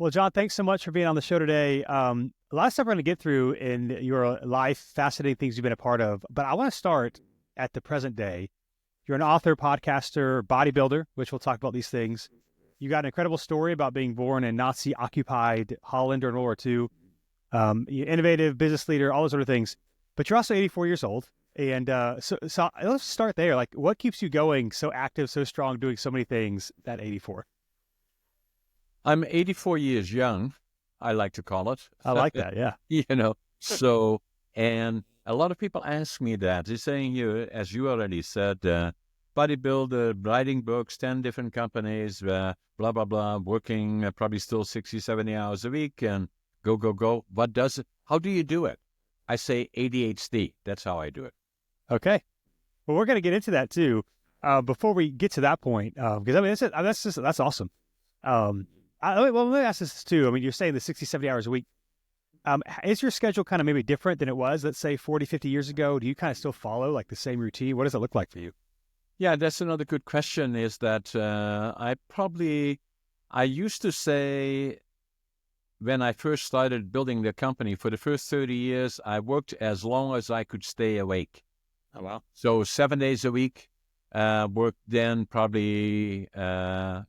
Well, John, thanks so much for being on the show today. A lot of stuff we're going to get through in your life, fascinating things you've been a part of. But I want to start at the present day. You're an author, podcaster, bodybuilder, which we'll talk about these things. You got an incredible story about being born in Nazi-occupied Holland during World War II. You're innovative business leader, all those sort of things. But you're also 84 years old. And so let's start there. Like, what keeps you going so active, so strong, doing so many things at 84? I'm 84 years young, I like to call it. I like that, yeah. And a lot of people ask me that. They're saying, as you already said, bodybuilder, writing books, 10 different companies, blah, blah, blah, working probably still 60, 70 hours a week, and go, go, go. What does it? How do you do it? I say ADHD. That's how I do it. Okay. Well, we're going to get into that too. Before we get to that point, because I mean, that's awesome. Let me ask this too. I mean, you're saying the 60, 70 hours a week. Is your schedule kind of maybe different than it was, let's say 40, 50 years ago? Do you kind of still follow like the same routine? What does it look like for you? Yeah, that's another good question, is that I used to say when I first started building the company, for the first 30 years, I worked as long as I could stay awake. Oh, wow. So 7 days a week. Worked then, probably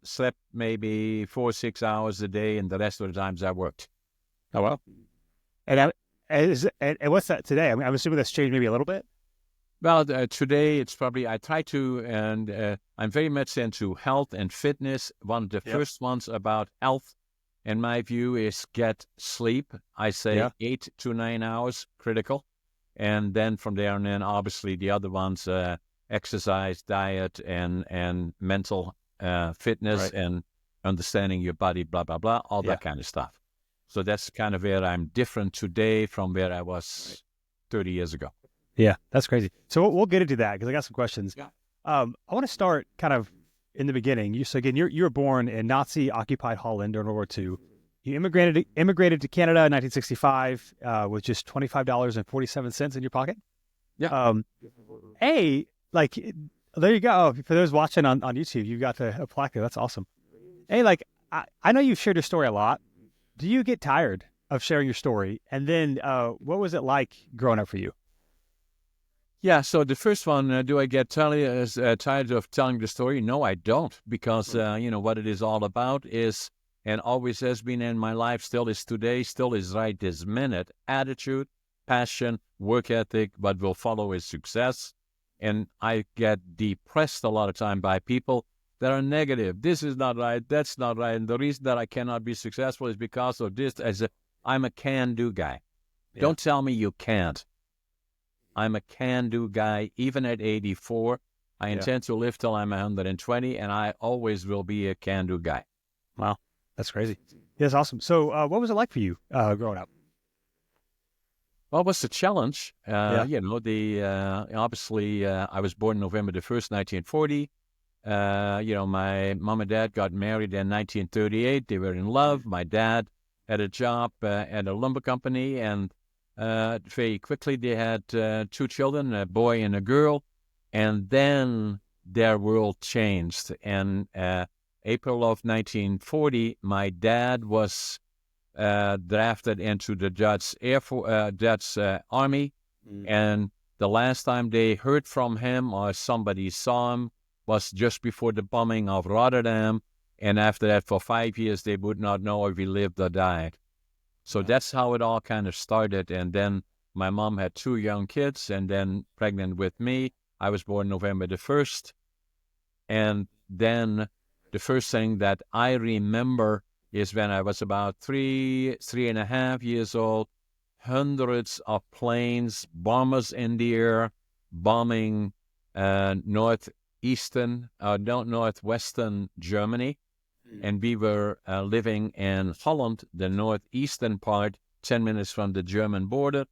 slept maybe 4, 6 hours a day, and the rest of the times I worked. Oh, well. And what's that today? I mean, I'm assuming that's changed maybe a little bit. Well, today it's probably, I try to, and I'm very much into health and fitness. One of the first ones about health, in my view, is get sleep. I say 8 to 9 hours, critical. And then from there on in, obviously the other ones, exercise, diet, and mental fitness, and understanding your body, blah, blah, blah, all that kind of stuff. So that's kind of where I'm different today from where I was 30 years ago. Yeah, that's crazy. So we'll get into that because I got some questions. Yeah. I want to start kind of in the beginning. You were born in Nazi-occupied Holland during World War II. You immigrated to Canada in 1965 with just $25.47 in your pocket. Yeah. Like, there you go. For those watching on YouTube, you've got a plaque there. That's awesome. Hey, like, I know you've shared your story a lot. Do you get tired of sharing your story? And then what was it like growing up for you? Yeah, so the first one, do I get tired of telling the story? No, I don't, because, what it is all about is, and always has been in my life, still is today, still is right this minute, attitude, passion, work ethic, what will follow is success. And I get depressed a lot of time by people that are negative. This is not right. That's not right. And the reason that I cannot be successful is because of this. I'm a can-do guy. Yeah. Don't tell me you can't. I'm a can-do guy. Even at 84, I intend to live till I'm 120, and I always will be a can-do guy. Wow, that's crazy. Yeah, that's awesome. So what was it like for you growing up? Well, it was a challenge. Obviously, I was born November the 1st, 1940. My mom and dad got married in 1938. They were in love. My dad had a job at a lumber company, and very quickly they had 2 children, a boy and a girl. And then their world changed. And April of 1940, my dad was drafted into the Dutch Army, and the last time they heard from him or somebody saw him was just before the bombing of Rotterdam, and after that for 5 years they would not know if he lived or died. So that's how it all kind of started. And then my mom had 2 young kids, and then pregnant with me. I was born November the 1st, and then the first thing that I remember is when I was about 3.5 years old, hundreds of planes, bombers in the air, bombing northwestern Germany. And we were living in Holland, the northeastern part, 10 minutes from the German border.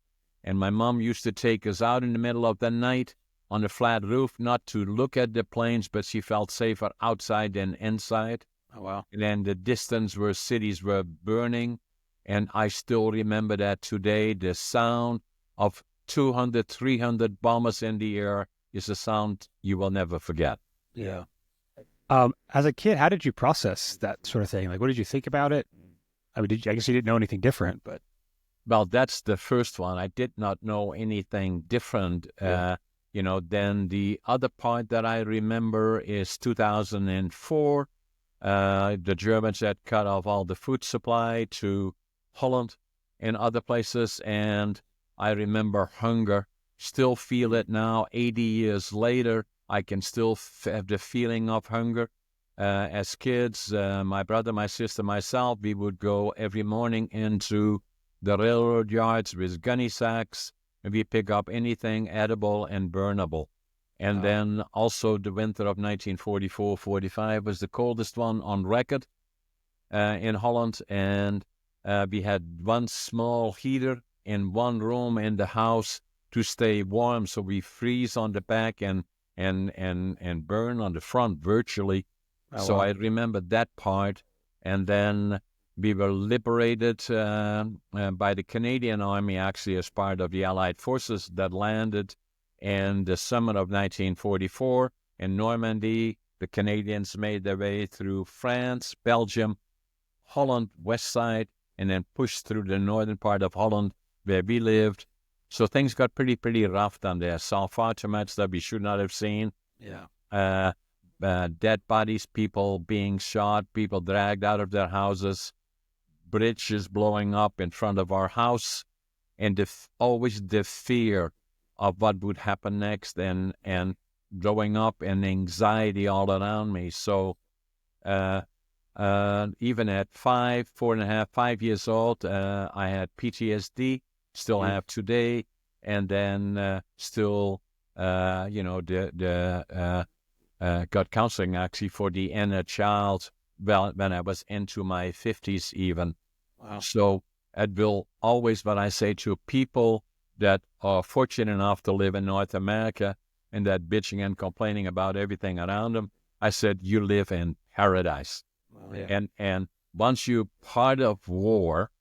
And my mom used to take us out in the middle of the night on the flat roof, not to look at the planes, but she felt safer outside than inside. Oh, wow. And then the distance where cities were burning. And I still remember that today. The sound of 200, 300 bombers in the air is a sound you will never forget. Yeah. As a kid, how did you process that sort of thing? Like, what did you think about it? I mean, I guess you didn't know anything different, but. Well, that's the first one. I did not know anything different. Then the other part that I remember is 2004. The Germans had cut off all the food supply to Holland and other places. And I remember hunger. Still feel it now. 80 years later, I can still have the feeling of hunger. As kids, my brother, my sister, myself, we would go every morning into the railroad yards with gunny sacks, and we pick up anything edible and burnable. And then also the winter of 1944-45 was the coldest one on record in Holland. And we had one small heater in one room in the house to stay warm. So we freeze on the back and burn on the front virtually. So I remember that part. And then we were liberated by the Canadian Army, actually, as part of the Allied forces that landed in the summer of 1944 in Normandy. The Canadians made their way through France, Belgium, Holland, west side, and then pushed through the northern part of Holland where we lived. So things got pretty rough down there. Saw far too much that we should not have seen. Dead bodies, people being shot, people dragged out of their houses, bridges blowing up in front of our house, and always the fear of what would happen next, and growing up and anxiety all around me. So even at 5 years old, I had PTSD, still have today, and then still, got counseling actually for the inner child when I was into my 50s even. Wow. So it will always, what I say to people that are fortunate enough to live in North America and that bitching and complaining about everything around them, I said, you live in paradise. And once you're part of war,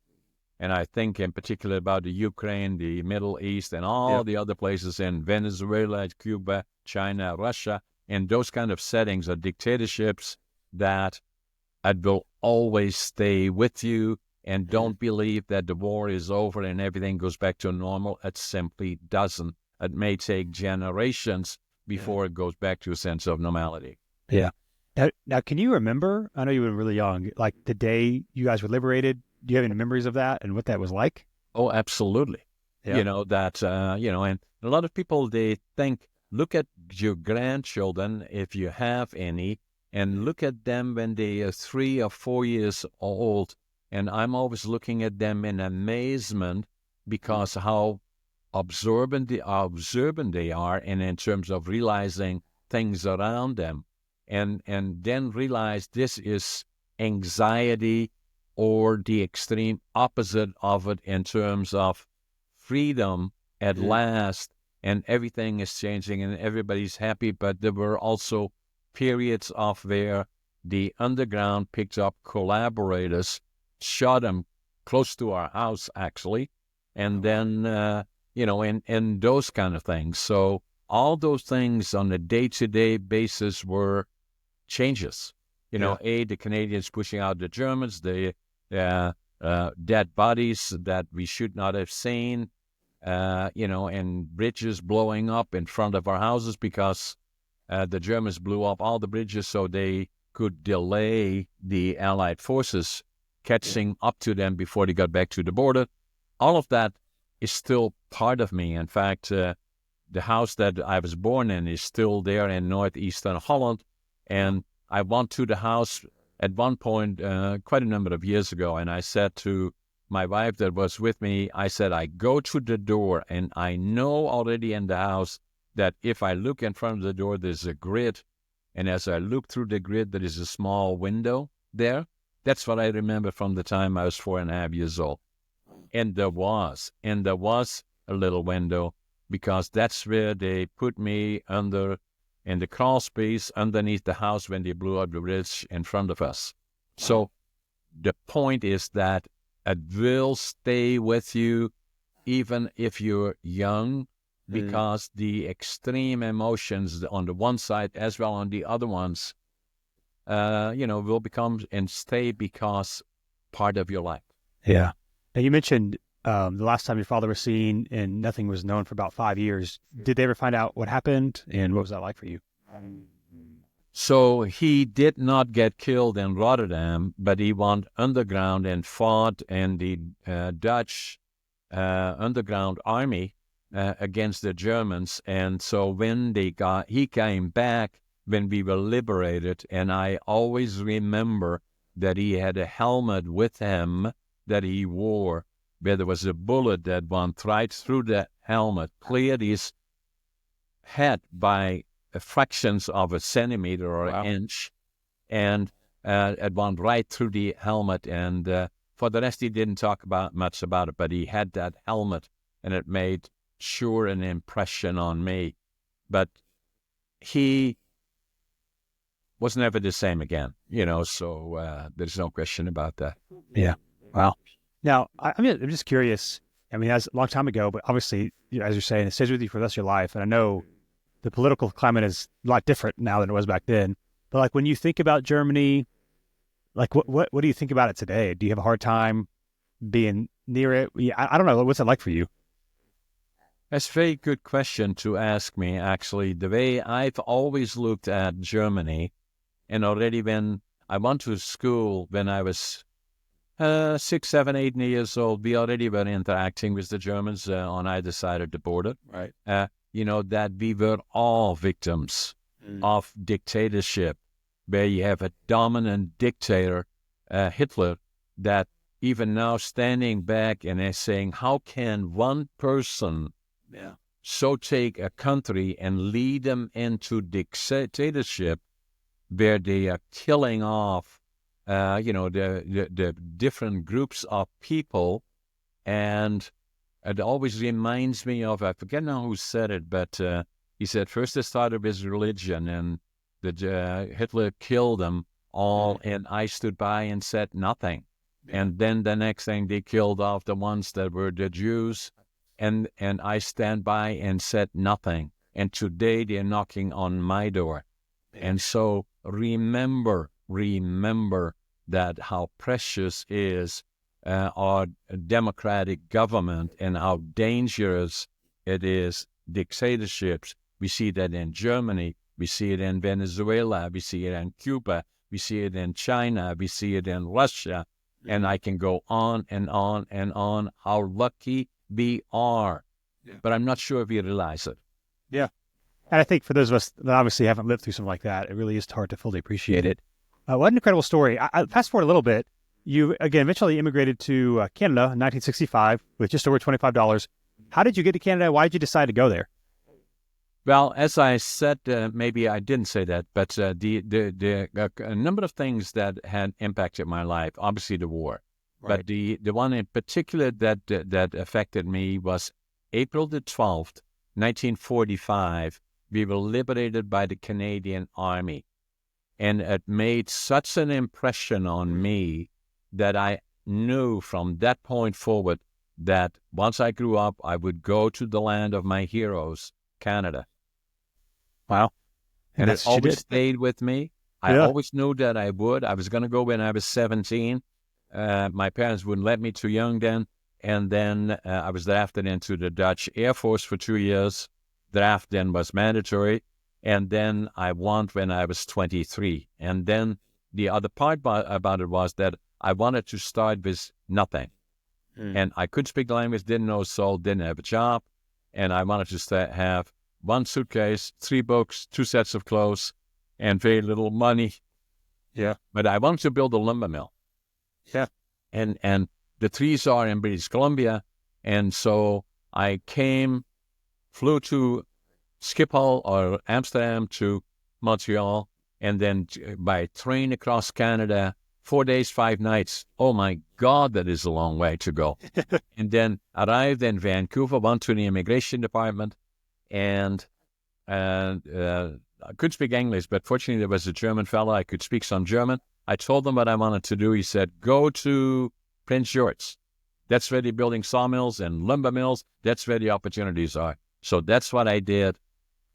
and I think in particular about the Ukraine, the Middle East, and all the other places in Venezuela, Cuba, China, Russia, and those kind of settings or dictatorships, that it will always stay with you. And don't believe that the war is over and everything goes back to normal. It simply doesn't. It may take generations before it goes back to a sense of normality. Yeah. Now, can you remember, I know you were really young, like the day you guys were liberated, do you have any memories of that and what that was like? Oh, absolutely. Yeah. And a lot of people, they think, look at your grandchildren, if you have any, and look at them when they are 3 or 4 years old. And I'm always looking at them in amazement because how observant they are, and in terms of realizing things around them. And then realize this is anxiety, or the extreme opposite of it in terms of freedom at last, and everything is changing and everybody's happy. But there were also periods of where the underground picked up collaborators, shot them close to our house, actually, and then, and those kind of things. So all those things on a day-to-day basis were changes. The Canadians pushing out the Germans, the dead bodies that we should not have seen, and bridges blowing up in front of our houses because the Germans blew up all the bridges so they could delay the Allied forces catching up to them before they got back to the border. All of that is still part of me. In fact, the house that I was born in is still there in northeastern Holland. And I went to the house at one point quite a number of years ago, and I said to my wife that was with me, I said, I go to the door and I know already in the house that if I look in front of the door, there's a grid. And as I look through the grid, there is a small window there. That's what I remember from the time I was 4.5 years old. And there was a little window, because that's where they put me in the crawl space underneath the house when they blew up the bridge in front of us. So the point is that it will stay with you even if you're young, because the extreme emotions on the one side as well on the other ones, will become and stay because part of your life. Yeah. Now you mentioned the last time your father was seen and nothing was known for about 5 years. Did they ever find out what happened, and what was that like for you? So he did not get killed in Rotterdam, but he went underground and fought in the Dutch underground army against the Germans. And so when he came back when we were liberated, and I always remember that he had a helmet with him that he wore, where there was a bullet that went right through the helmet, cleared his head by fractions of a centimeter or an inch, and it went right through the helmet. And for the rest, he didn't talk much about it, but he had that helmet, and it made sure an impression on me. But he was never the same again, so there's no question about that. Yeah. Wow. Now, I'm just curious. I mean, that's a long time ago, but obviously, as you're saying, it stays with you for the rest of your life. And I know the political climate is a lot different now than it was back then. But like when you think about Germany, like what do you think about it today? Do you have a hard time being near it? I don't know. What's it like for you? That's a very good question to ask me, actually. The way I've always looked at Germany, and already when I went to school when I was 6, 7, 8 years old, we already were interacting with the Germans on either side of the border. Right. That we were all victims of dictatorship, where you have a dominant dictator, Hitler, that even now standing back and is saying, how can one person so take a country and lead them into dictatorship, where they are killing off the different groups of people. And it always reminds me of, I forget now who said it, but he said first it started with religion, and Hitler killed them all, and I stood by and said nothing. And then the next thing, they killed off the ones that were the Jews, and I stand by and said nothing. And today they're knocking on my door. And so remember that how precious is our democratic government, and how dangerous it is dictatorships. We see that in Germany, we see it in Venezuela, we see it in Cuba, we see it in China, we see it in Russia, and I can go on and on and on, how lucky we are. But I'm not sure if we realize it. Yeah. And I think for those of us that obviously haven't lived through something like that, it really is hard to fully appreciate it. What an incredible story. I fast forward a little bit. You, again, eventually immigrated to Canada in 1965 with just over $25. How did you get to Canada? Why did you decide to go there? Well, as I said, maybe I didn't say that, but a number of things that had impacted my life, obviously the war. Right. But the one in particular that affected me was April the 12th, 1945. We were liberated by the Canadian Army. And it made such an impression on me that I knew from that point forward that once I grew up, I would go to the land of my heroes, Canada. Wow. And it always stayed with me. I always knew that I would. I was going to go when I was 17. My parents wouldn't let me, too young then. And then I was drafted into the Dutch Air Force for 2 years. Draft then was mandatory. And then I went when I was 23. And then the other part about it was that I wanted to start with nothing. And I couldn't speak the language, didn't know soul, didn't have a job. And I wanted to have one suitcase, 3 books, 2 sets of clothes, and very little money. Yeah. But I wanted to build a lumber mill. Yeah. And the trees are in British Columbia. And so I flew to Schiphol or Amsterdam to Montreal, and then by train across Canada, 4 days, 5 nights. Oh my God, that is a long way to go. And then arrived in Vancouver, went to the immigration department, and I could speak English, but fortunately there was a German fellow. I could speak some German. I told him what I wanted to do. He said, go to Prince George. That's where they're building sawmills and lumber mills. That's where the opportunities are. So that's what I did.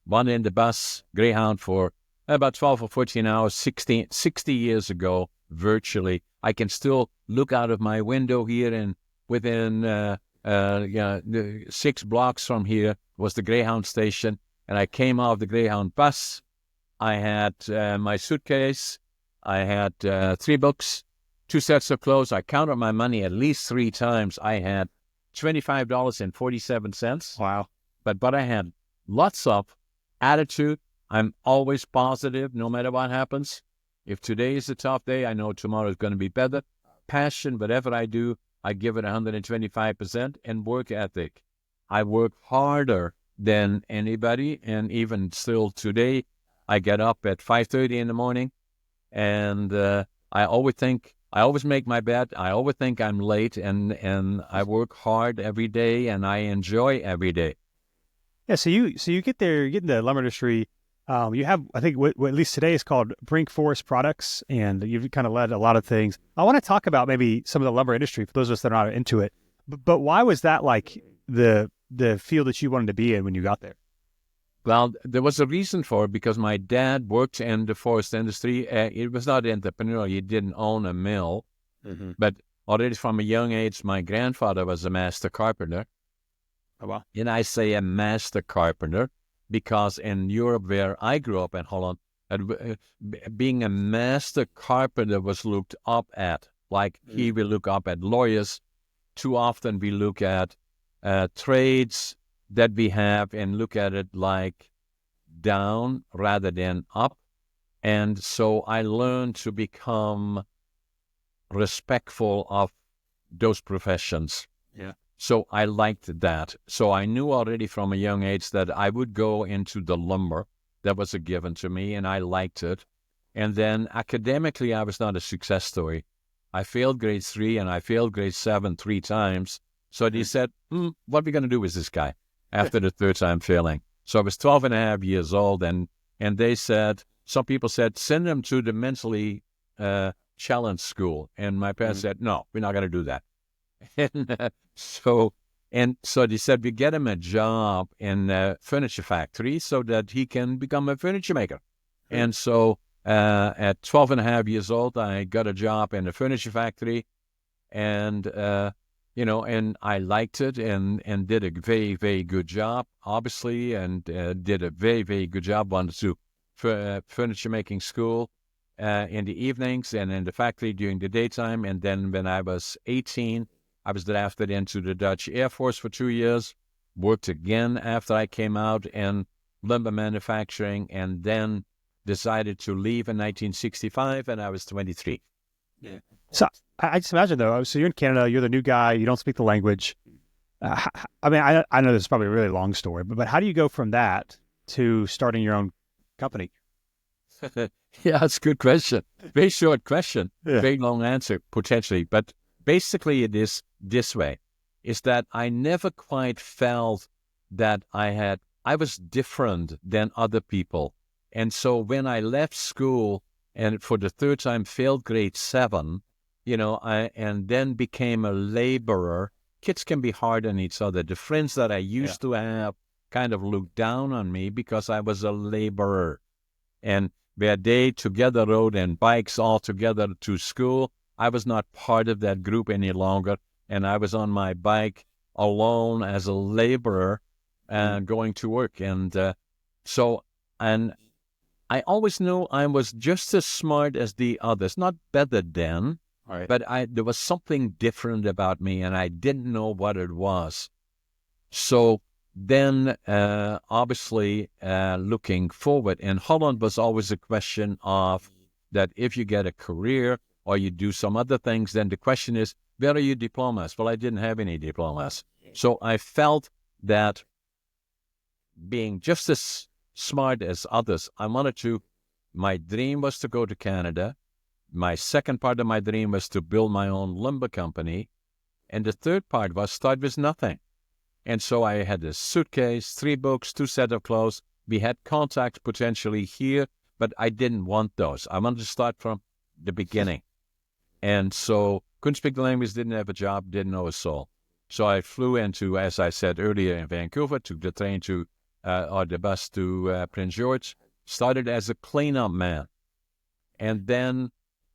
Went in the bus, Greyhound, for about 12 or 14 hours, 60 years ago. virtually. I can still look out of my window here, and within 6 blocks from here was the Greyhound station, and I came off the Greyhound bus. I had my suitcase. I had 3 books, 2 sets of clothes. I counted my money at least 3 times. I had $25.47. Wow. But I had lots of attitude. I'm always positive no matter what happens. If today is a tough day, I know tomorrow is going to be better. Passion, whatever I do, I give it 125%. And work ethic. I work harder than anybody. And even still today, I get up at 5:30 in the morning. And I always make my bed. I always think I'm late, and I work hard every day, and I enjoy every day. Yeah. So you get there, you get in the lumber industry. You have, I think, what at least today is called Brink Forest Products, and you've kind of led a lot of things. I want to talk about maybe some of the lumber industry for those of us that are not into it. But why was that like the field that you wanted to be in when you got there? Well, there was a reason for it, because my dad worked in the forest industry. It was not entrepreneurial. He didn't own a mill. Mm-hmm. But already from a young age, my grandfather was a master carpenter. Oh, wow. And I say a master carpenter because in Europe, where I grew up in Holland, being a master carpenter was looked up at. Like here we look up at lawyers. Too often we look at trades that we have and look at it like down rather than up. And so I learned to become respectful of those professions. Yeah. So I liked that. So I knew already from a young age that I would go into the lumber. That was a given to me, and I liked it. And then academically, I was not a success story. I failed grade 3 and I failed grade 7 3 times. So they said, what are we going to do with this guy after the 3rd time failing? So I was 12 and a half years old, and they said, some people said, send him to the mentally challenged school. And my parents said, no, we're not going to do that. So they said, we get him a job in a furniture factory so that he can become a furniture maker. And so at 12 and a half years old, I got a job in a furniture factory, and and I liked it and did a very, very good job, obviously, and did a very, very good job. Went to furniture making school in the evenings and in the factory during the daytime. And then when I was 18, I was drafted into the Dutch Air Force for 2 years, worked again after I came out in lumber manufacturing, and then decided to leave in 1965, and I was 23. Yeah. So I just imagine, though, so you're in Canada, you're the new guy, you don't speak the language. I know this is probably a really long story, but how do you go from that to starting your own company? Yeah, that's a good question. Very short question, very long answer, potentially. But basically it is this way, is that I never quite felt that I was different than other people. And so when I left school and for the 3rd time failed grade 7, and then became a laborer, kids can be hard on each other. The friends that I used to have kind of looked down on me because I was a laborer. And where they together rode in bikes all together to school, I was not part of that group any longer. And I was on my bike alone as a laborer going to work. And and I always knew I was just as smart as the others, not better than, right, but there was something different about me, and I didn't know what it was. So then, obviously, looking forward, in Holland was always a question of that if you get a career or you do some other things, then the question is, where are your diplomas? Well, I didn't have any diplomas. So I felt that being just as smart as others, my dream was to go to Canada. My second part of my dream was to build my own lumber company. And the third part was start with nothing. And so I had a suitcase, 3 books, 2 sets of clothes. We had contacts potentially here, but I didn't want those. I wanted to start from the beginning. And so couldn't speak the language, didn't have a job, didn't know a soul. So I flew into, as I said earlier, in Vancouver, took the train or the bus to Prince George, started as a cleanup man, and then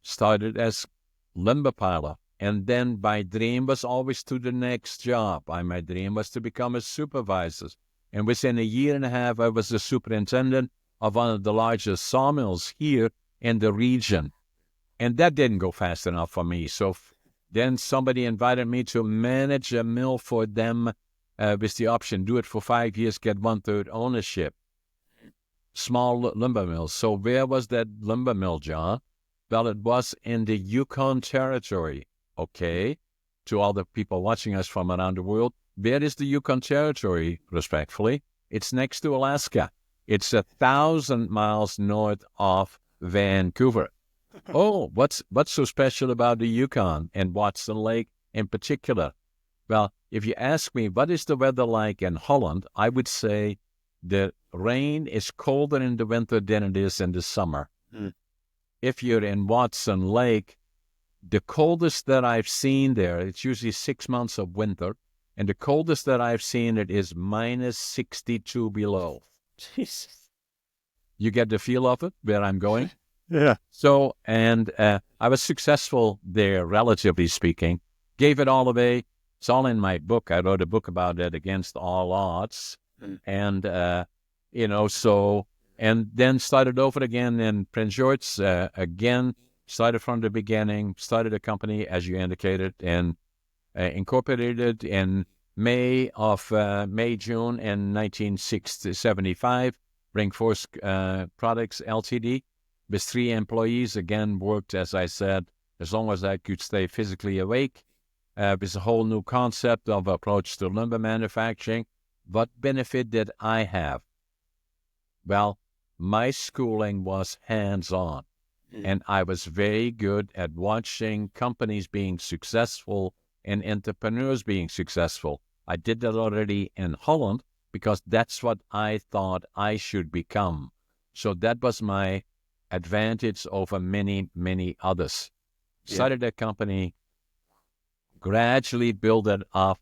started as lumber piler. And then my dream was always to the next job. My dream was to become a supervisor. And within a year and a half, I was the superintendent of one of the largest sawmills here in the region. And that didn't go fast enough for me. So then somebody invited me to manage a mill for them with the option, do it for 5 years, get 1/3 ownership. Small lumber mills. So where was that lumber mill, John? Well, it was in the Yukon territory. Okay, to all the people watching us from around the world, where is the Yukon territory, respectfully? It's next to Alaska. It's 1,000 miles north of Vancouver. Oh, what's so special about the Yukon and Watson Lake in particular? Well, if you ask me, what is the weather like in Holland, I would say the rain is colder in the winter than it is in the summer. If you're in Watson Lake, the coldest that I've seen there, it's usually 6 months of winter, and the coldest that I've seen it is minus 62 below. Jesus. You get the feel of it, where I'm going? Yeah. So, and I was successful there, relatively speaking. Gave it all away. It's all in my book. I wrote a book about it, Against All Odds. And, and then started over again in Prince George, again, started from the beginning, started a company, as you indicated, and incorporated in June in 1975, Brink Products Ltd. With 3 employees, again, worked, as I said, as long as I could stay physically awake, with a whole new concept of approach to lumber manufacturing. What benefit did I have? Well, my schooling was hands-on, and I was very good at watching companies being successful and entrepreneurs being successful. I did that already in Holland because that's what I thought I should become. So that was my advantage over many, many others. Started a company, gradually built it up,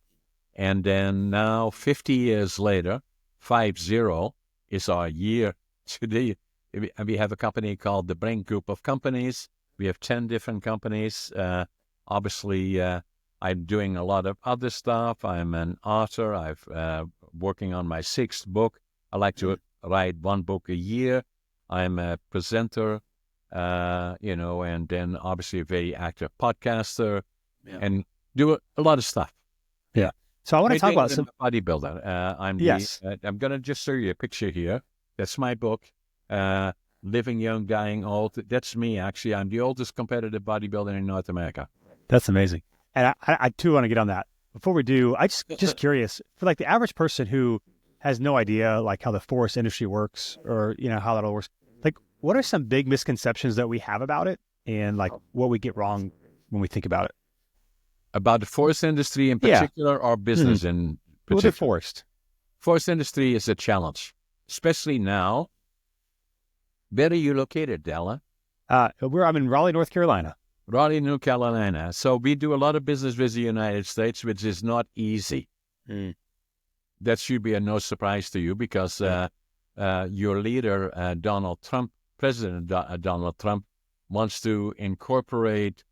and then now 50 years later, 50 is our year today. We have a company called the Brink Group of Companies. We have 10 different companies. Obviously, I'm doing a lot of other stuff. I'm an author. I'm working on my 6th book. I like to write 1 book a year. I'm a presenter, and then obviously a very active podcaster, and do a lot of stuff. Yeah. So I want to talk about some bodybuilder. I'm going to just show you a picture here. That's my book, Living Young, Dying Old. That's me, actually. I'm the oldest competitive bodybuilder in North America. That's amazing. And I too want to get on that. Before we do, I just curious, for like the average person who has no idea like how the forest industry works or, how that all works, like what are some big misconceptions that we have about it and like what we get wrong when we think about it? About the forest industry in particular or business in particular? Well, the forest. Forest industry is a challenge, especially now. Where are you located, Della? I'm in Raleigh, North Carolina. Raleigh, North Carolina. So we do a lot of business with the United States, which is not easy. That should be no surprise to you because your leader, Donald Trump, President Donald Trump, wants to incorporate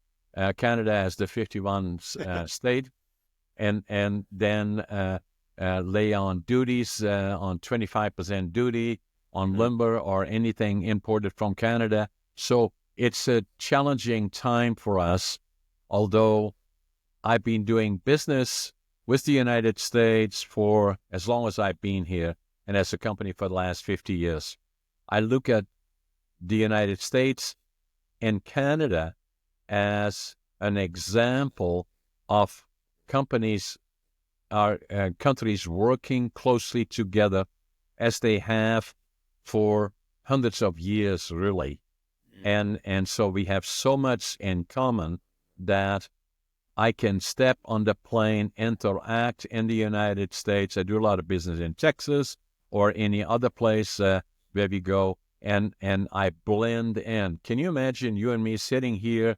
Canada as the 51st state and then lay on duties on 25% duty on lumber or anything imported from Canada. So it's a challenging time for us, although I've been doing business with the United States for as long as I've been here and as a company for the last 50 years. I look at the United States and Canada as an example of countries working closely together as they have for hundreds of years, really. And so we have so much in common that I can step on the plane, interact in the United States. I do a lot of business in Texas or any other place where we go, and I blend in. Can you imagine you and me sitting here,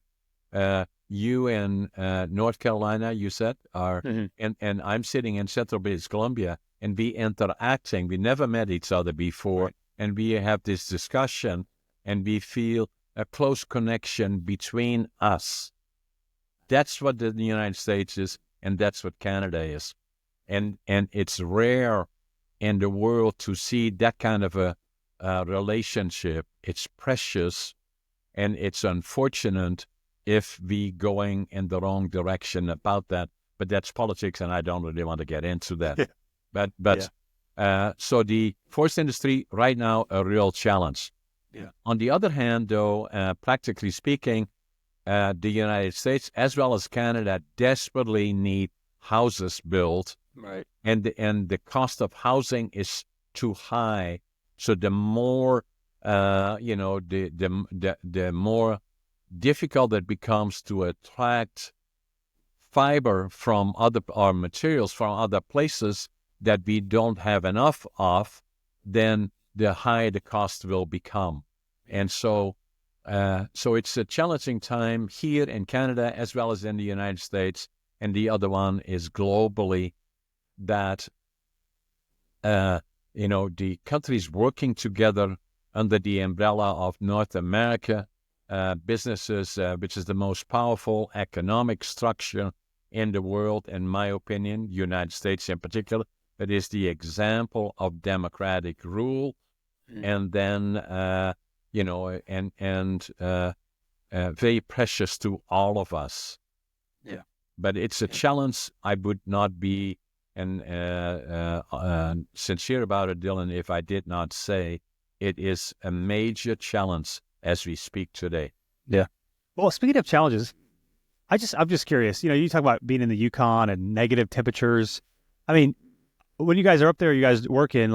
you in North Carolina, you said, and I'm sitting in Central British Columbia, and we interacting. We never met each other before, and we have this discussion, and we feel a close connection between us. That's what the United States is, and that's what Canada is. And it's rare in the world to see that kind of a relationship. It's precious, and it's unfortunate if we going in the wrong direction about that. But that's politics, and I don't really want to get into that. So the forest industry right now, a real challenge. Yeah. On the other hand, though, practically speaking, the United States as well as Canada desperately need houses built, right? And the cost of housing is too high. So the more the more difficult it becomes to attract fiber from other or materials from other places that we don't have enough of, then the higher the cost will become. And so it's a challenging time here in Canada as well as in the United States. And the other one is globally that, the countries working together under the umbrella of North America, businesses, which is the most powerful economic structure in the world, in my opinion, United States in particular. It is the example of democratic rule. And then, very precious to all of us. Yeah. But it's a challenge. I would not be sincere about it, Dylan, if I did not say it is a major challenge as we speak today. Yeah. Well, speaking of challenges, I'm just curious. You talk about being in the Yukon and negative temperatures. I mean, when you guys are up there, you guys work in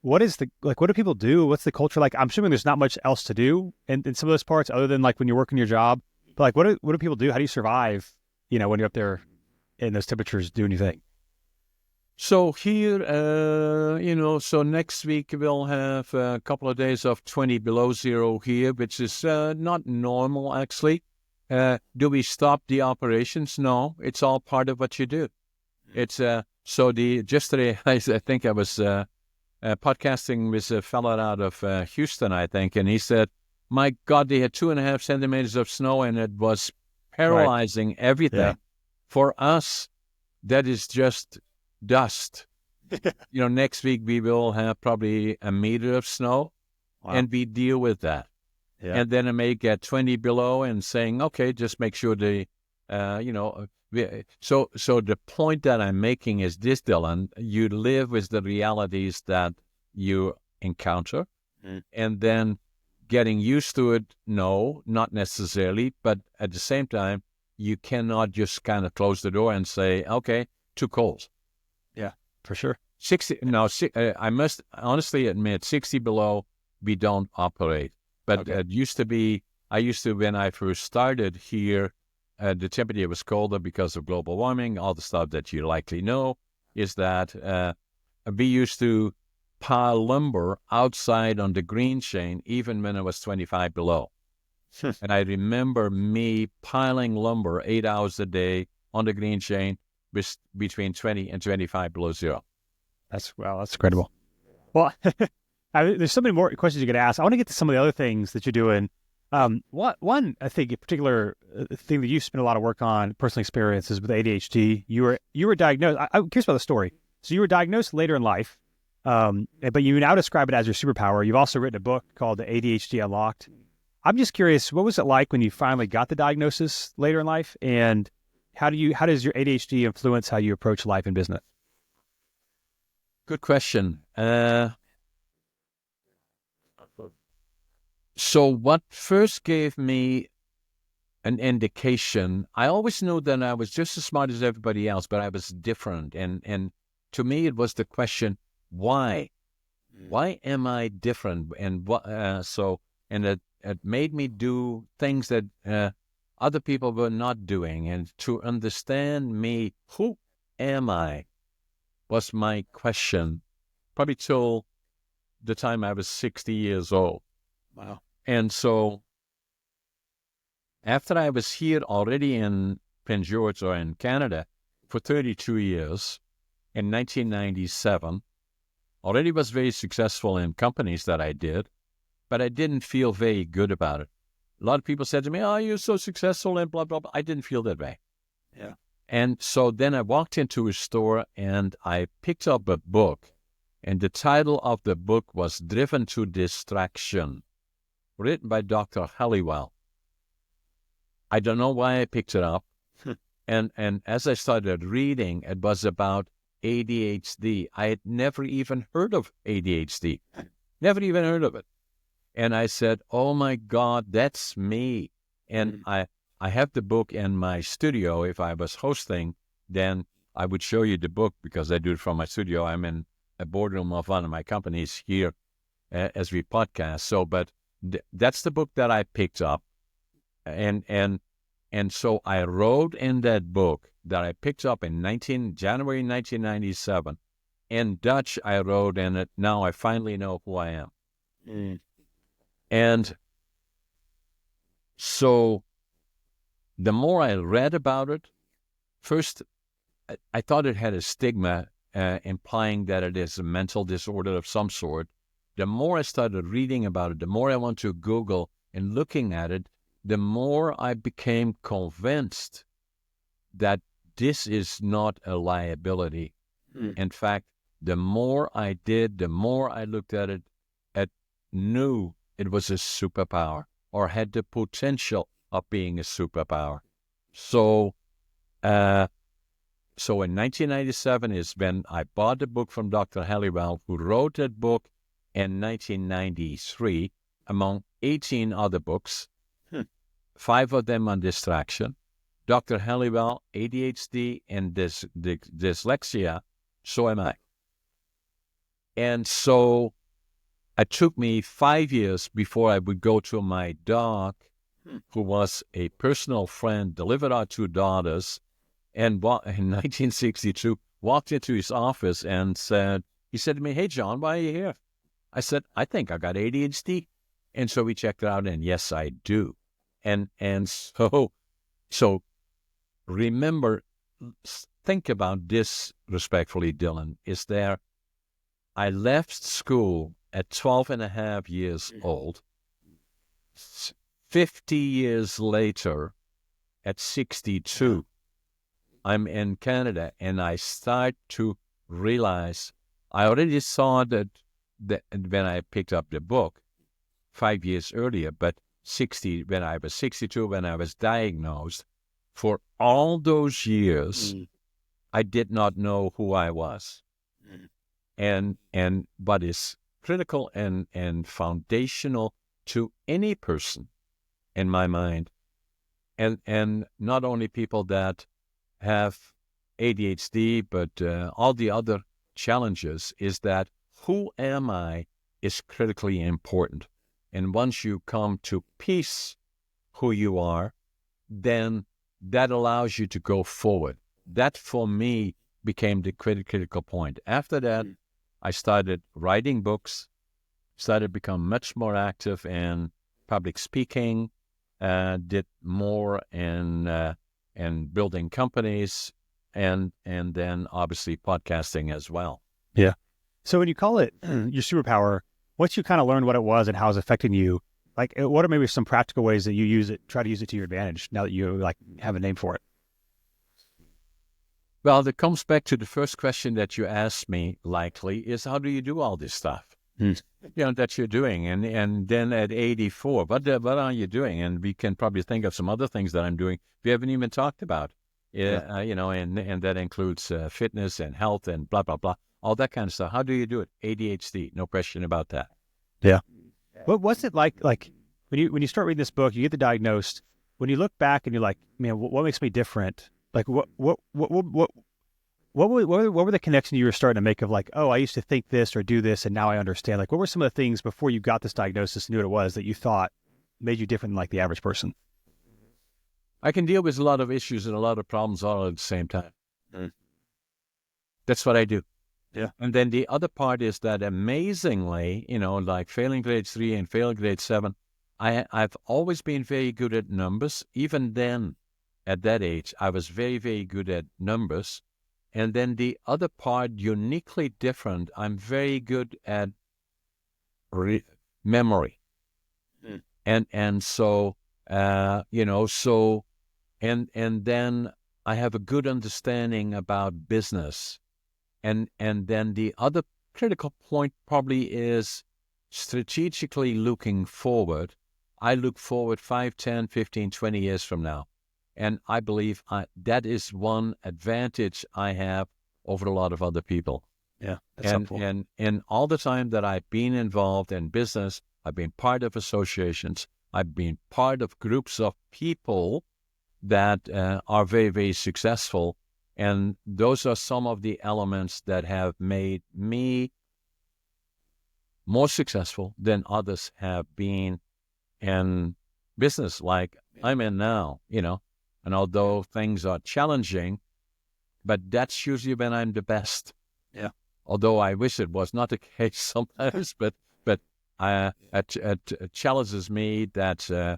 what do people do? What's the culture like? I'm assuming there's not much else to do in some of those parts other than when you're working your job. But what do people do? How do you survive? When you're up there in those temperatures doing your thing. So here, so next week we'll have a couple of days of 20 below zero here, which is not normal actually. Do we stop the operations? No, it's all part of what you do. It's yesterday I think I was podcasting with a fella out of Houston, I think, and he said, "My God, they had 2.5 centimeters of snow, and it was paralyzing everything." Yeah. For us, that is just dust. Next week we will have probably 1 meter of snow, and we deal with that. Yeah. And then it may get 20 below, and saying, okay, just make sure so the point that I'm making is this, Dylan: you live with the realities that you encounter, and then getting used to it. No, not necessarily, but at the same time, you cannot just kind of close the door and say, okay, too cold. Yeah, for sure. 60. No, I must honestly admit, 60 below, we don't operate. But it used to be. When I first started here, the temperature was colder because of global warming. All the stuff that you likely know is that we used to pile lumber outside on the green chain, even when it was 25 below. And I remember me piling lumber 8 hours a day on the green chain with between 20 and 25 below zero. That's incredible. Well, there's so many more questions you could ask. I want to get to some of the other things that you're doing. One, I think, in particular, thing that you spend a lot of work on, personal experiences with ADHD. You were diagnosed. I'm curious about the story. So you were diagnosed later in life, but you now describe it as your superpower. You've also written a book called The ADHD Unlocked. I'm just curious, what was it like when you finally got the diagnosis later in life, and how does your ADHD influence how you approach life and business? Good question. So what first gave me an indication, I always knew that I was just as smart as everybody else, but I was different. And to me, it was the question, why? Why am I different? And it made me do things that other people were not doing. And to understand me, who am I, was my question, probably till the time I was 60 years old. Wow. And so after I was here already in Prince George or in Canada for 32 years, in 1997, already was very successful in companies that I did, but I didn't feel very good about it. A lot of people said to me, "Oh, you're so successful," and blah, blah, blah. I didn't feel that way. Yeah. And so then I walked into a store and I picked up a book. And the title of the book was Driven to Distraction, written by Dr. Halliwell. I don't know why I picked it up. And as I started reading, it was about ADHD. I had never even heard of ADHD. Never even heard of it. And I said, oh my God, that's me. And I have the book in my studio. If I was hosting, then I would show you the book because I do it from my studio. I'm in a boardroom of one of my companies here as we podcast. So, but that's the book that I picked up. And so I wrote in that book that I picked up in January 1997. In Dutch, I wrote in it, now I finally know who I am. And so the more I read about it, first, I thought it had a stigma implying that it is a mental disorder of some sort. The more I started reading about it, the more I went to Google and looking at it, the more I became convinced that this is not a liability. In fact, the more I did, the more I looked at it, I knew it was a superpower or had the potential of being a superpower. So in 1997 is when I bought the book from Dr. Halliwell, who wrote that book in 1993, among 18 other books, 5 of them on distraction. Dr. Halliwell, ADHD and dyslexia, so am I. And so it took me 5 years before I would go to my doc, who was a personal friend, delivered our 2 daughters, and in 1962, walked into his office and he said to me, hey, John, why are you here? I said, I think I got ADHD. And so we checked it out, and yes, I do. And so remember, think about this respectfully, Dylan, is there, I left school at 12 and a half years old. 50 years later, at 62, I'm in Canada, and I start to realize I already saw that when I picked up the book 5 years earlier, but when I was 62, when I was diagnosed, for all those years, I did not know who I was. And what is critical and foundational to any person, in my mind, and not only people that have ADHD, but all the other challenges, is that who am I is critically important. And once you come to peace who you are, then that allows you to go forward. That, for me, became the critical point. After that, I started writing books, started to become much more active in public speaking, did more in building companies, and then obviously podcasting as well. Yeah. So when you call it your superpower, once you kind of learned what it was and how it's affecting you, like what are maybe some practical ways that you try to use it to your advantage now that you have a name for it? Well, that comes back to the first question that you asked me, likely, is how do you do all this stuff? That you're doing. And then at 84, what are you doing? And we can probably think of some other things that I'm doing we haven't even talked about. And that includes fitness and health and blah, blah, blah, all that kind of stuff. How do you do it? ADHD, no question about that. Yeah. What's it like when you start reading this book, you get the diagnosed, when you look back and you're like, man, what makes me different? Like what were the connections you were starting to make of like, oh, I used to think this or do this, and now I understand? Like, what were some of the things before you got this diagnosis and knew what it was that you thought made you different than like the average person? I can deal with a lot of issues and a lot of problems all at the same time. That's what I do. Yeah. And then the other part is that amazingly, like failing grade 3 and failing grade 7, I've always been very good at numbers. Even then, at that age, I was very, very good at numbers. And then the other part, uniquely different, I'm very good at memory. And so So, and then I have a good understanding about business. And then the other critical point probably is strategically looking forward. I look forward 5, 10, 15, 20 years from now. And I believe that is one advantage I have over a lot of other people. Yeah, that's helpful. And all the time that I've been involved in business, I've been part of associations, I've been part of groups of people that are very, very successful. And those are some of the elements that have made me more successful than others have been in business like I'm in now, And although things are challenging, but that's usually when I'm the best. Yeah. Although I wish it was not the case sometimes, but it challenges me that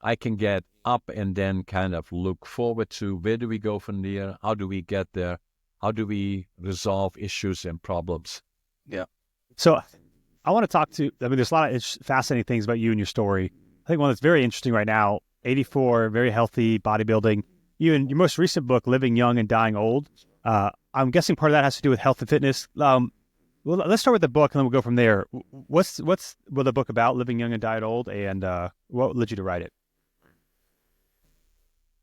I can get up and then kind of look forward to where do we go from there? How do we get there? How do we resolve issues and problems? Yeah. So I want to talk there's a lot of fascinating things about you and your story. I think one that's very interesting right now, 84, very healthy, bodybuilding. You in your most recent book, Living Young and Dying Old, I'm guessing part of that has to do with health and fitness. Well, let's start with the book and then we'll go from there. What's the book about, Living Young and Dying Old, and what led you to write it?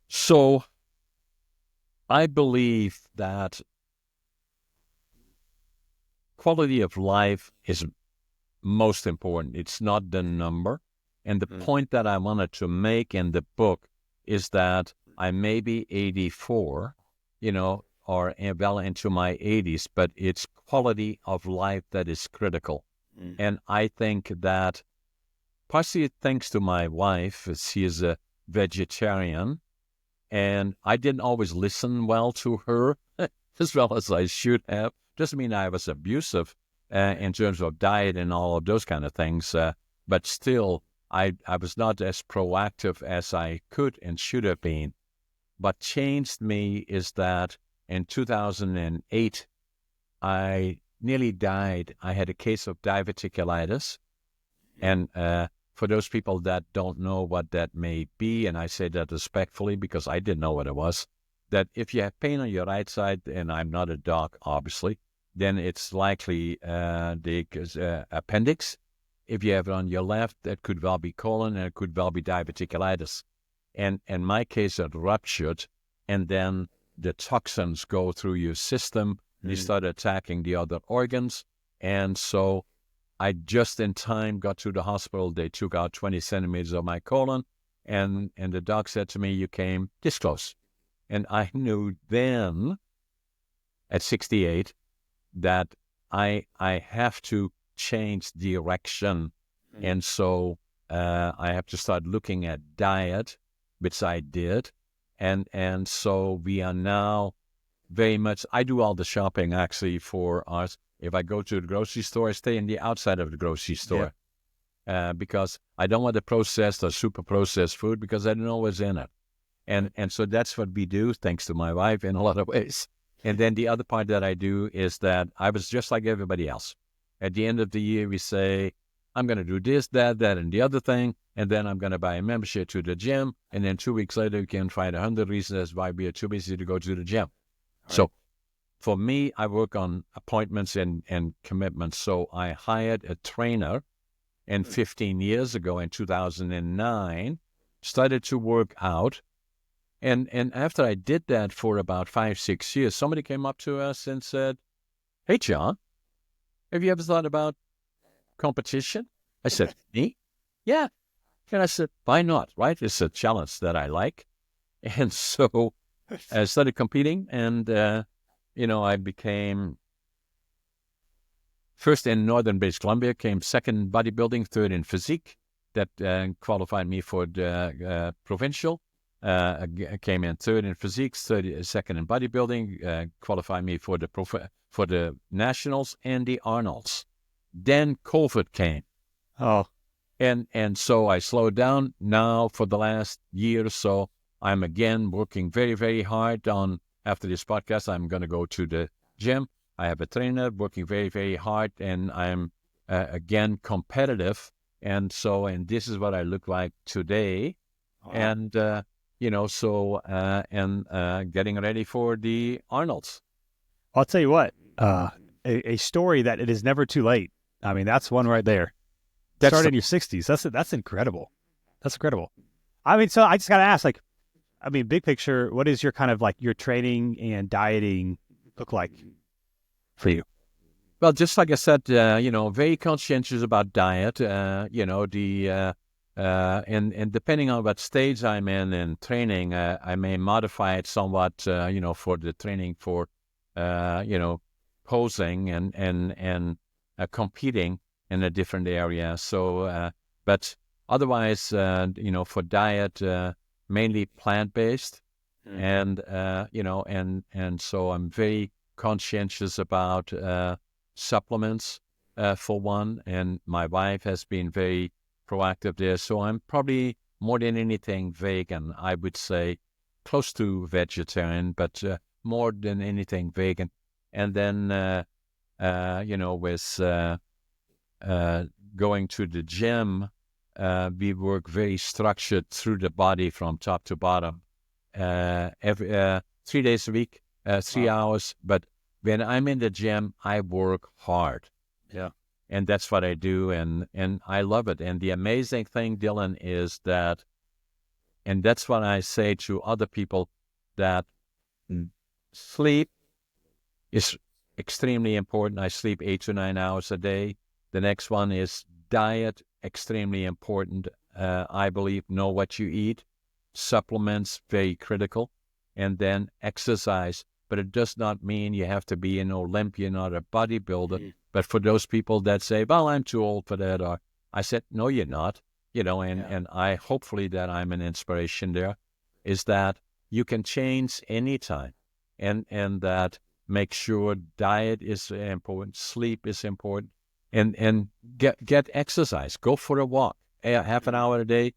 So I believe that quality of life is most important. It's not the number. And the point that I wanted to make in the book is that I may be 84, or well into my 80s, but it's quality of life that is critical. And I think that partially thanks to my wife, she is a vegetarian, and I didn't always listen well to her as well as I should have. Doesn't mean I was abusive in terms of diet and all of those kind of things, but still, I was not as proactive as I could and should have been. What changed me is that in 2008, I nearly died. I had a case of diverticulitis. And for those people that don't know what that may be, and I say that respectfully because I didn't know what it was, that if you have pain on your right side, and I'm not a doc, obviously, then it's likely the appendix. If you have it on your left, that could well be colon, and it could well be diverticulitis. And in my case, it ruptured, and then the toxins go through your system. They start attacking the other organs. And so I just in time got to the hospital. They took out 20 centimeters of my colon, and the doc said to me, "You came this close." And I knew then, at 68, that I have to change direction. And so I have to start looking at diet, which I did. And so we are now very much, I do all the shopping actually for us. If I go to the grocery store, I stay in the outside of the grocery store because I don't want the processed or super processed food because I don't know what's in it. And so that's what we do, thanks to my wife in a lot of ways. And then the other part that I do is that I was just like everybody else. At the end of the year, we say, I'm going to do this, that, and the other thing. And then I'm going to buy a membership to the gym. And then 2 weeks later, you can find 100 reasons why we are too busy to go to the gym. Right. So for me, I work on appointments and commitments. So I hired a trainer, and 15 years ago in 2009, started to work out. And after I did that for about 5-6 years, somebody came up to us and said, "Hey, John, have you ever thought about competition?" I said, "Me? Yeah." And I said, "Why not?" Right? It's a challenge that I like. And so I started competing, and, I became first in Northern British Columbia, came second in bodybuilding, third in physique. That qualified me for the provincial. I came in third in physique, second in bodybuilding, qualified me for the nationals and the Arnolds. Then COVID came. Oh. And so I slowed down. Now for the last year or so, I'm again working very, very hard on, after this podcast, I'm going to go to the gym. I have a trainer working very, very hard, and I'm again competitive. And this is what I look like today. and getting ready for the Arnolds. I'll tell you what, a story that it is never too late. I mean, that's one right there. Started in your 60s. That's incredible. That's incredible. I mean, so I just got to ask, like, I mean, big picture, what is your kind of like your training and dieting look like for you? Well, just like I said, very conscientious about diet. And depending on what stage I'm in training, I may modify it somewhat, for the training for, posing and competing in a different area. So, but otherwise, for diet, mainly plant-based, and so I'm very conscientious about supplements, for one, and my wife has been very proactive there. So I'm probably more than anything vegan. I would say close to vegetarian, but more than anything vegan. And then, with going to the gym, we work very structured through the body from top to bottom, every 3 days a week, 3 hours. But when I'm in the gym, I work hard. Yeah. And that's what I do, and I love it. And the amazing thing, Dylan, is that, and that's what I say to other people, that sleep is extremely important. I sleep 8 to 9 hours a day. The next one is diet, extremely important. I believe, know what you eat. Supplements, very critical. And then exercise. But it does not mean you have to be an Olympian or a bodybuilder. But for those people that say, well, I'm too old for that, or I said, no, you're not, and I hopefully that I'm an inspiration there, is that you can change anytime, and that make sure diet is important, sleep is important, and get exercise, go for a walk, half an hour a day,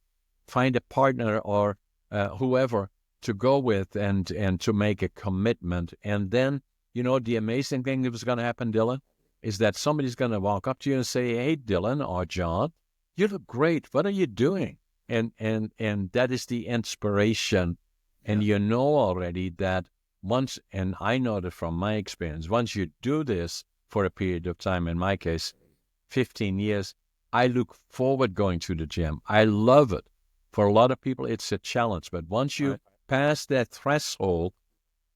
find a partner or whoever to go with and to make a commitment. And then, the amazing thing that was going to happen, Dylan, is that somebody's going to walk up to you and say, hey, Dylan or John, you look great. What are you doing? And that is the inspiration. And you know already that once, and I know that from my experience, once you do this for a period of time, in my case, 15 years, I look forward going to the gym. I love it. For a lot of people, it's a challenge. But once you pass that threshold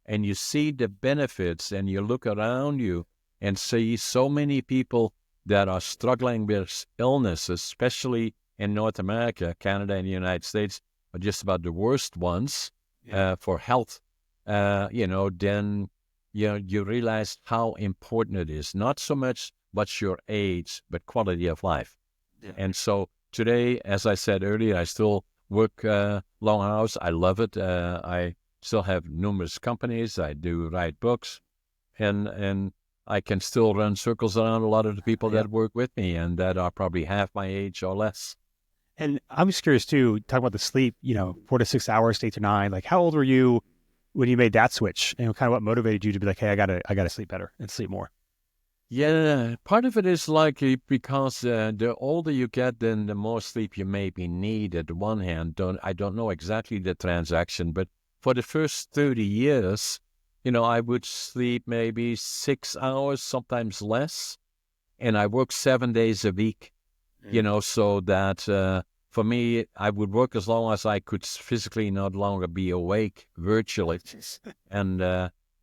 and you see the benefits and you look around you, and see so many people that are struggling with illness, especially in North America, Canada, and the United States are just about the worst ones for health. Then you realize how important it is. Not so much what's your age, but quality of life. Yeah. And so today, as I said earlier, I still work long hours. I love it. I still have numerous companies. I do write books, and I can still run circles around a lot of the people that work with me and that are probably half my age or less. And I'm just curious too, talking about the sleep, 4 to 6 hours, 8 to 9, like how old were you when you made that switch? And kind of what motivated you to be like, hey, I gotta sleep better and sleep more? Yeah, part of it is likely because the older you get, then the more sleep you maybe need. At one hand, I don't know exactly the transaction, but for the first 30 years, I would sleep maybe 6 hours, sometimes less, and I work 7 days a week, so that for me, I would work as long as I could physically no longer be awake virtually. And,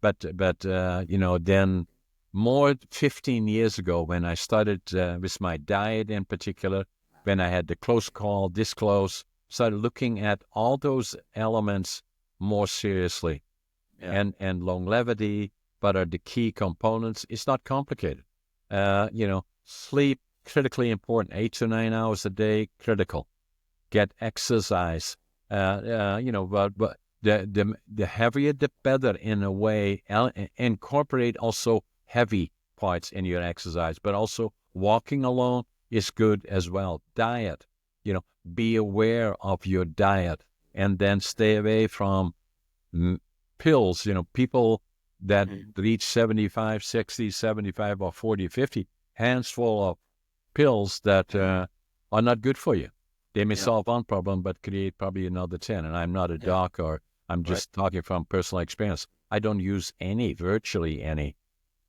then more 15 years ago when I started with my diet in particular, when I had the close call, disclose, started looking at all those elements more seriously. Yeah. And longevity, but are the key components. It's not complicated. Sleep, critically important. 8 to 9 hours a day, critical. Get exercise. But the heavier, the better in a way. Incorporate also heavy parts in your exercise, but also walking alone is good as well. Diet, be aware of your diet, and then stay away from pills, people that reach 75, 60, 75, or 40, 50, hands full of pills that are not good for you. They may solve one problem, but create probably another 10. And I'm not a doc, or I'm just talking from personal experience. I don't use virtually any.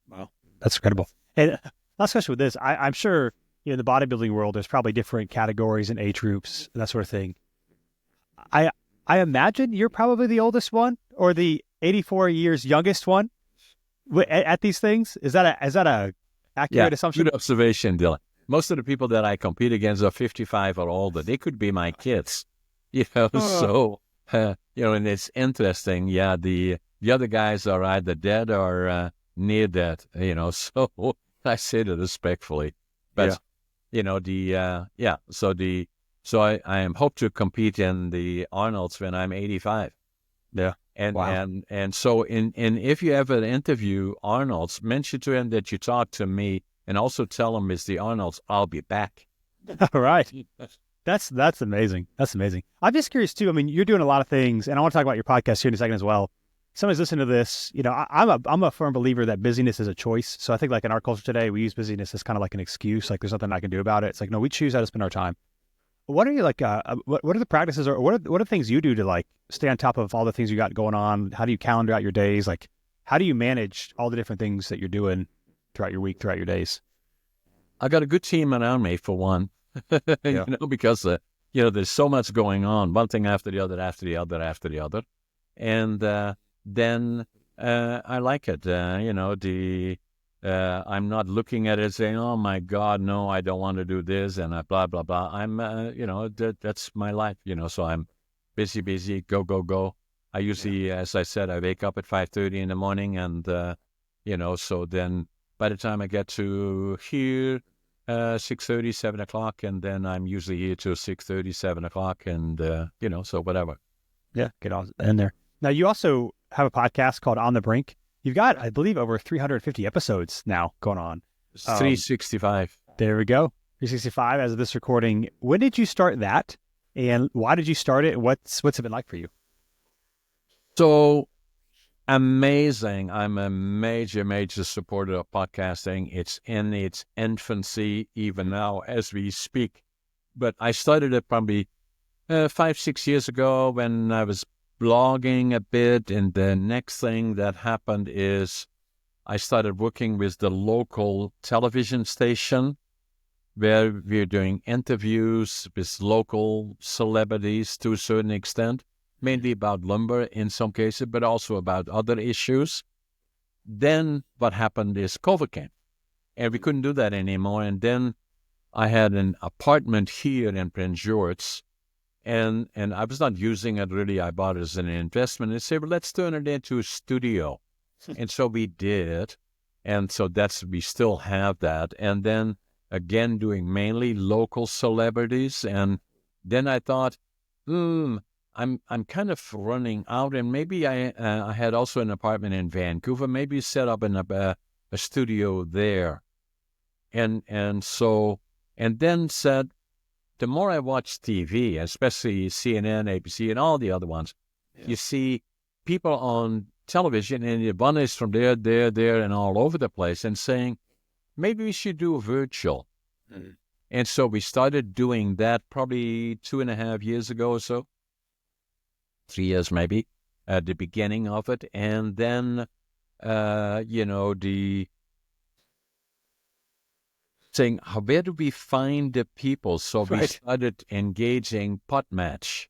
Wow. That's incredible. And last question with this, I'm sure in the bodybuilding world, there's probably different categories and age groups, and that sort of thing. I imagine you're probably the oldest one or the 84 years youngest one at these things. Is that a accurate assumption? Good observation, Dylan. Most of the people that I compete against are 55 or older. They could be my kids, So, and it's interesting. Yeah, the other guys are either dead or near dead. So I say that respectfully, but So I am hope to compete in the Arnolds when I'm 85. Yeah. And so if you ever interview Arnolds, mention to him that you talked to me, and also tell him it's the Arnolds. I'll be back. All right. That's amazing. That's amazing. I'm just curious too. I mean, you're doing a lot of things, and I want to talk about your podcast here in a second as well. Somebody's listening to this. I'm a firm believer that busyness is a choice. So I think like in our culture today, we use busyness as kind of like an excuse. Like there's nothing I can do about it. It's like, no, we choose how to spend our time. What are you like? What are the practices, or what are the things you do to like stay on top of all the things you got going on? How do you calendar out your days? Like, how do you manage all the different things that you're doing throughout your week, throughout your days? I got a good team around me for one, because there's so much going on, one thing after the other, after the other, after the other, and then I like it. I'm not looking at it saying, "Oh my God, no, I don't want to do this," and blah blah blah. I'm, that's my life, So I'm busy, go. I usually, as I said, I wake up at 5:30 in the morning, and so then by the time I get to here, 6:30, 7 o'clock, and then I'm usually here till 6:30, 7 o'clock, and so whatever. Yeah, get on in there. Now you also have a podcast called On the Brink. You've got, I believe, over 350 episodes now going on. 365. There we go. 365 as of this recording. When did you start that? And why did you start it? What's it been like for you? So amazing. I'm a major supporter of podcasting. It's in its infancy even now as we speak. But I started it probably 5-6 years ago when I was blogging a bit, and the next thing that happened is I started working with the local television station where we're doing interviews with local celebrities to a certain extent, mainly about lumber in some cases, but also about other issues. Then what happened is COVID came, and we couldn't do that anymore. And then I had an apartment here in Prince George, and I was not using it really. I bought it as an investment and said, well, let's turn it into a studio. And so we did. And so we still have that. And then again, doing mainly local celebrities. And then I thought, I'm kind of running out, and maybe I had also an apartment in Vancouver, maybe set up a studio there. And then said, the more I watch TV, especially CNN, ABC, and all the other ones, you see people on television, and one is from there, and all over the place, and saying, maybe we should do a virtual. Mm-hmm. And so we started doing that probably 2.5 years ago or so, 3 years maybe, at the beginning of it. And then, saying, where do we find the people? So we started engaging Podmatch.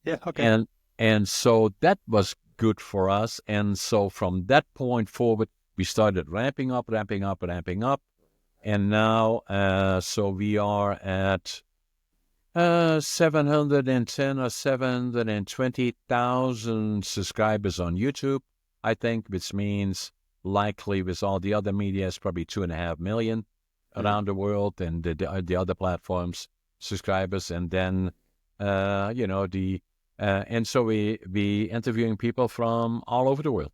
Yeah, okay. And so that was good for us. And so from that point forward, we started ramping up. And now, so we are at 710 or 720,000 subscribers on YouTube, I think, which means likely with all the other media is probably 2.5 million around the world, and the other platforms subscribers, and then and so we interviewing people from all over the world.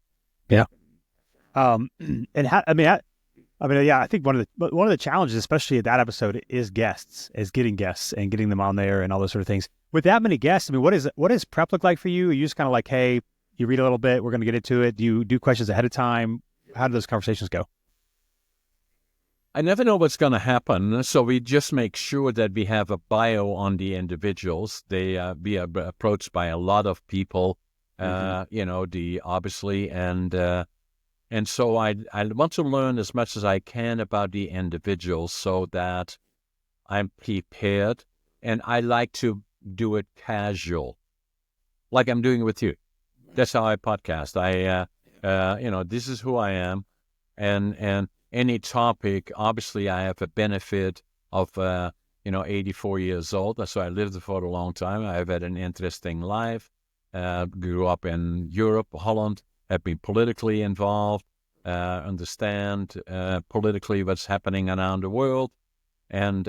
Yeah. And I think one of the challenges, especially at that episode, is getting guests and getting them on there and all those sort of things. With that many guests, I mean, what does prep look like for you? Are you just kind of like, hey, you read a little bit, we're going to get into it. Do you do questions ahead of time? How do those conversations go? I never know what's going to happen, so we just make sure that we have a bio on the individuals. They be approached by a lot of people, obviously, and so I want to learn as much as I can about the individuals so that I'm prepared, and I like to do it casual, like I'm doing with you. That's how I podcast. This is who I am, and any topic, obviously I have a benefit of, 84 years old. So I lived for a long time. I've had an interesting life, grew up in Europe, Holland, have been politically involved, understand politically what's happening around the world. And,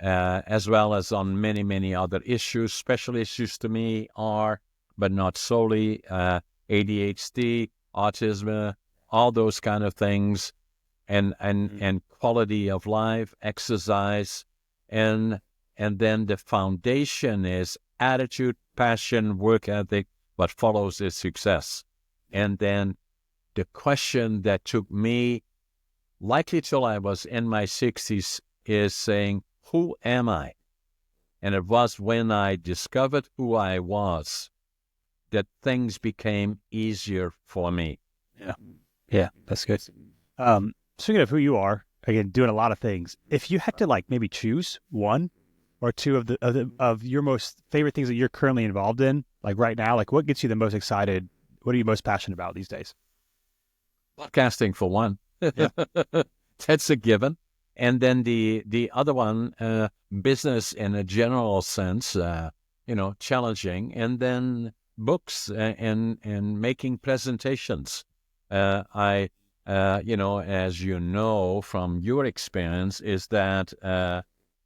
as well as on many, many other issues. Special issues to me are, but not solely, ADHD, autism, all those kind of things, and quality of life, exercise, and then the foundation is attitude, passion, work ethic. What follows is success. And then the question that took me likely till I was in my 60s is saying, who am I? And it was when I discovered who I was that things became easier for me. Yeah, that's good. Speaking of who you are, again, doing a lot of things. If you had to maybe choose one or two of your most favorite things that you're currently involved in, like right now, what gets you the most excited? What are you most passionate about these days? Podcasting for one. Yeah. That's a given. And then the other one, business in a general sense, challenging. And then books and making presentations. As you know from your experience, is that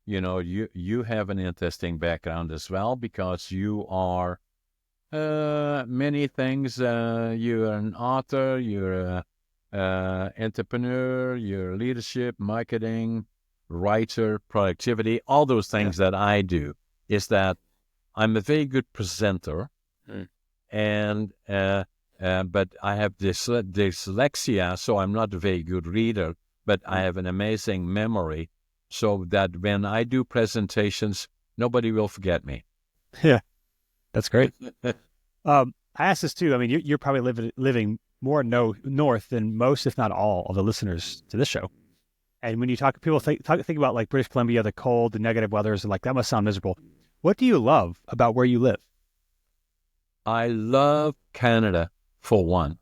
you have an interesting background as well, because you are many things. You're an author. You're entrepreneur, your leadership, marketing, writer, productivity, all those things that I do. Is that I'm a very good presenter, and but I have dyslexia, so I'm not a very good reader, but I have an amazing memory, so that when I do presentations, nobody will forget me. Yeah, that's great. I asked this too. I mean, you're probably living more north than most, if not all, of the listeners to this show. And when you talk, people think about British Columbia, the cold, the negative weathers, and that must sound miserable. What do you love about where you live? I love Canada, for one.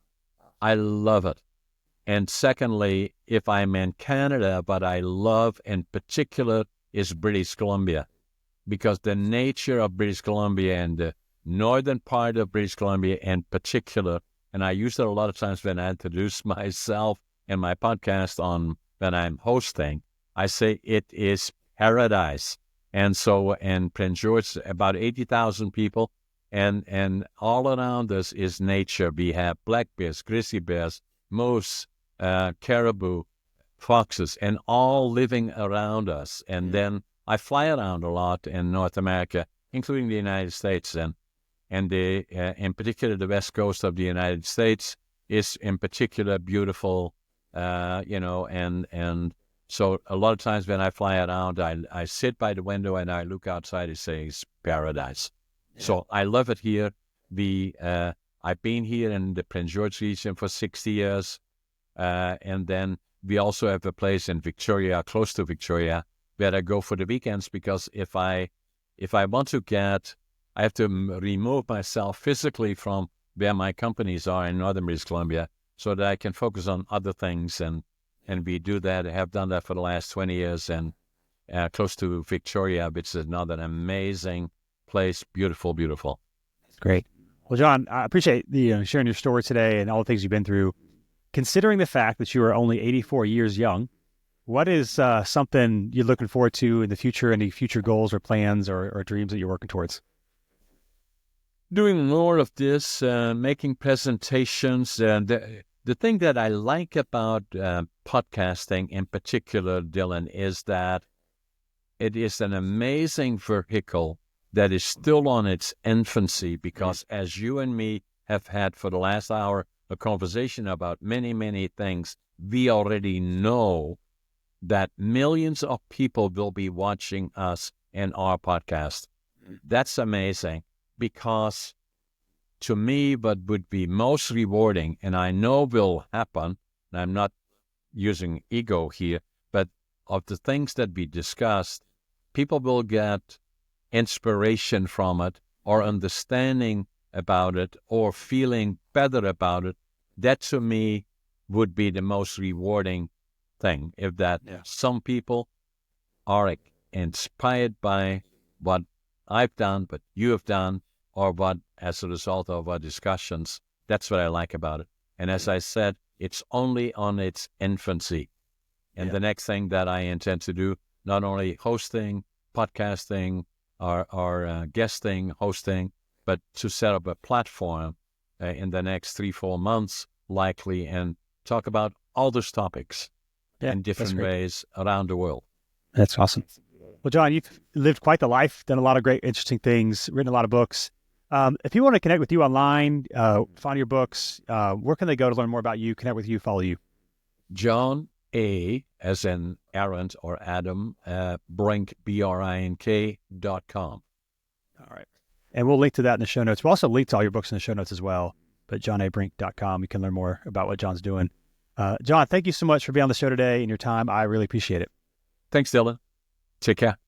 I love it. And secondly, if I'm in Canada, what I love in particular is British Columbia, because the nature of British Columbia and the northern part of British Columbia in particular, and I use that a lot of times when I introduce myself in my podcast when I'm hosting, I say it is paradise. And so in Prince George, about 80,000 people, and all around us is nature. We have black bears, grizzly bears, moose, caribou, foxes, and all living around us. And then I fly around a lot in North America, including the United States, and in particular, the west coast of the United States is in particular beautiful, and so a lot of times when I fly around, I sit by the window and I look outside and say it's paradise. Yeah. So I love it here. I've been here in the Prince George region for 60 years, and then we also have a place in Victoria, close to Victoria, where I go for the weekends, because if I want to I have to remove myself physically from where my companies are in northern British Columbia so that I can focus on other things. And we do that. I have done that for the last 20 years, and close to Victoria, which is another amazing place. Beautiful, beautiful. That's great. Well, John, I appreciate sharing your story today and all the things you've been through. Considering the fact that you are only 84 years young, what is something you're looking forward to in the future? Any future goals or plans or dreams that you're working towards? Doing more of this, making presentations. The thing that I like about podcasting in particular, Dylan, is that it is an amazing vehicle that is still on its infancy, because as you and me have had for the last hour a conversation about many, many things. We already know that millions of people will be watching us and our podcast. That's amazing, because to me, what would be most rewarding, and I know will happen, and I'm not using ego here, but of the things that we discussed, people will get inspiration from it, or understanding about it, or feeling better about it. That to me would be the most rewarding thing, if that some people are inspired by what I've done, what you have done, or what as a result of our discussions. That's what I like about it. And as I said, it's only on its infancy. And the next thing that I intend to do, not only hosting, podcasting, or guesting, hosting, but to set up a platform in the next 3-4 months, likely, and talk about all those topics in different ways around the world. That's awesome. Well, John, you've lived quite the life, done a lot of great, interesting things, written a lot of books. If you want to connect with you online, find your books, where can they go to learn more about you, connect with you, follow you? John A, as in Aaron or Adam, Brink, BRINK.com. All right. And we'll link to that in the show notes. We'll also link to all your books in the show notes as well. But johnabrink.com, you can learn more about what John's doing. John, thank you so much for being on the show today and your time. I really appreciate it. Thanks, Dylan. Take care.